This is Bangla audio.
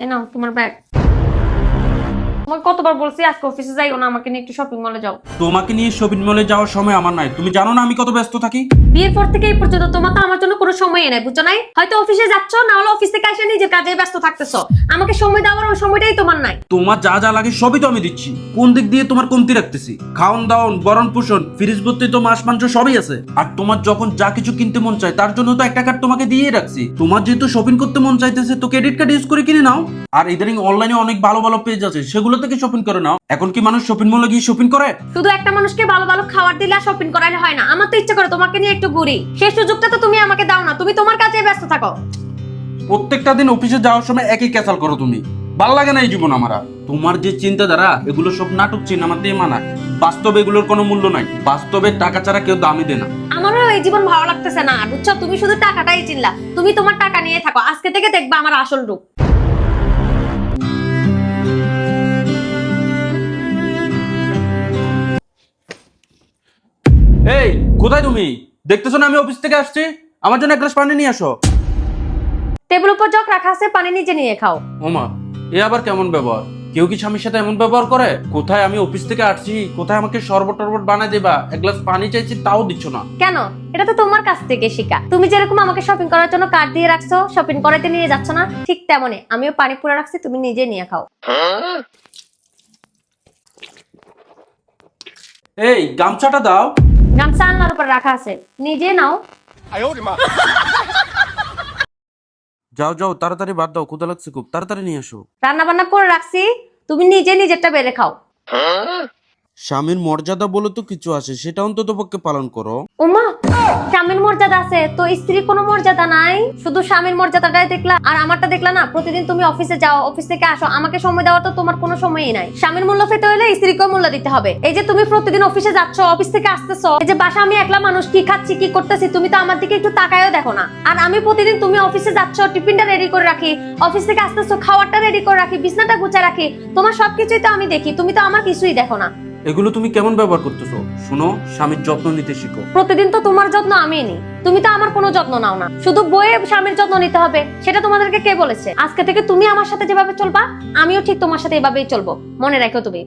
এই নাও তোমার ব্যাগ। তোমাকে কতবার বলছি আজকে অফিসে যাইও না, আমাকে নিয়ে একটু শপিং মলে যাও। তোমাকে নিয়ে শপিং মলে যাওয়ার সময় আমার নাই, তুমি জানো না আমি কত ব্যস্ত থাকি। বিয়ের পর থেকে এই পর্যন্ত তোমাকে আমার জন্য কোনো সময়ই নাই, বুঝছো নাই? হয়তো অফিসে যাচ্ছ, না হলে অফিস থেকে এসে নিজের কাজে ব্যস্ত থাকতেছো। আমাকে সময় দেওয়ার ওই সময়টাই তোমার নাই। তোমার যা যা লাগে সবই তো আমি দিচ্ছি, কোন দিক দিয়ে তোমার কমতি রাখতেছি? খাওন দাওন, বরণ পোষণ, ফ্রিজ ভর্তি তো মাছ মাংস সবই আছে। আর তোমার যখন যা কিছু কিনতে মন চায় তার জন্য তো একটা কার্ড তোমাকে দিয়ে রাখছি। তোমার যেহেতু শপিং করতে মন চাইতেছে তো ক্রেডিট কার্ড ইউজ করে কিনে নাও। আর ইদানিং অনলাইনে অনেক ভালো ভালো পেজ আছে, সেগুলো থেকে শপিং করে নাও। এখন কি মানুষ শপিং মলে গিয়ে শপিং করে? শুধু একটা মানুষকে ভালো ভালো খাবার দিলে আর শপিং করাইলে হয় না। আমার তো ইচ্ছা করে তোমাকে নিয়ে একটু ঘুরি, সেই সুযোগটা তো তুমি আমাকে দাও না। তুমি তোমার কাজে ব্যস্ত থাকো। প্রত্যেকটা দিন অফিসে যাওয়ার সময় একই ক্যাসাল করো তুমি। ভাল লাগে না এই জীবন আমার। তোমার যে চিন্তাধারা এগুলো সব নাটক সিনেমা দিয়ে মানায়, বাস্তবে এগুলোর কোনো মূল্য নাই। বাস্তবে টাকা ছাড়া কেউ দামই দেয় না। আমারও এই জীবন ভালো লাগতেছে না, বুঝছো? তুমি শুধু টাকাটাই চিনলা, তুমি তোমার টাকা নিয়ে থাকো। আজকে থেকে দেখবা আমার আসল রূপ। এই কোথায় তুমি? দেখতেছো না আমি অফিস থেকে আসছি? আমার জন্য এক গ্লাস পানি নিয়ে আসো। টেবিল উপর জগ রাখা আছে, পানি নিজে নিয়ে খাও। ওমা, এ আবার কেমন ব্যবহার? কেউ কি স্বামীর সাথে এমন ব্যবহার করে? কোথায় আমি অফিস থেকে আসছি, কোথায় আমাকে শরবত টরবত বানায় দেবা, এক গ্লাস পানি চাইছি তাও দিচ্ছ না। কেন? এটা তো তোমার কাছ থেকে শেখা। তুমি যেরকম আমাকে শপিং করার জন্য কার্ড দিয়ে রাখছো, শপিং করাতে নিয়ে যাচ্ছ না, ঠিক তেমনই আমিও পানি পুরা রাখছি, তুমি নিজে নিয়ে খাও। এই গামছাটা দাও। গামছা আলনার উপর রাখা আছে, নিজে নাও। যাও যাও, তাড়াতাড়ি বাদ দাও, ক্ষুধা লাগছে খুব, তাড়াতাড়ি নিয়ে আসো। রান্না বান্না করে রাখছি, তুমি নিজে নিজেরটা বেড়ে খাও। স্বামীর মর্যাদা বলে তো কিছু আছে, সেটা অন্তত পক্ষে পালন করো। ওমা, স্বামীর মর্যাদা আছে তো স্ত্রীর কোনো মর্যাদা নাই? শুধু স্বামীর মর্যাদাটাই দেখলা আর আমারটা দেখলা না? প্রতিদিন তুমি অফিসে যাও, অফিস থেকে আসো, আমাকে সময় দেওয়ার তো তোমার কোনো সময়ই নাই। স্বামীর মূল্য পেতে হলে স্ত্রীকেও মূল্য দিতে হবে। এই যে তুমি প্রতিদিন অফিসে যাচ্ছ, অফিস থেকে আসতেছো, এই যে বাসা আমি একলা মানুষ, কি খাচ্ছি কি করতেছি তুমি তো আমার দিকে একটু তাকায়ও দেখো না। আর আমি প্রতিদিন তুমি অফিসে যাচ্ছ, টিফিনটা রেডি করে রাখি, অফিস থেকে আসতেছো, খাবারটা রেডি করে রাখি, বিছনাটা গুছায় রাখি, তোমার সবকিছুই তো আমি দেখি, তুমি তো আমার কিছুই দেখো না। এগুলো তুমি কেমন ব্যবহার করতেছো? শুনো, স্বামীর যত্ন নিতে শিখো। প্রতিদিন তো তোমার যত্ন আমি নিই, তুমি তো আমার কোনো যত্ন নাও না। শুধু বইয়ে স্বামীর যত্ন নিতে হবে সেটা তোমাদেরকে কে বলেছে? আজকে থেকে তুমি আমার সাথে যেভাবে চলবা, আমিও ঠিক তোমার সাথে এভাবেই চলবো, মনে রাখো তুমি।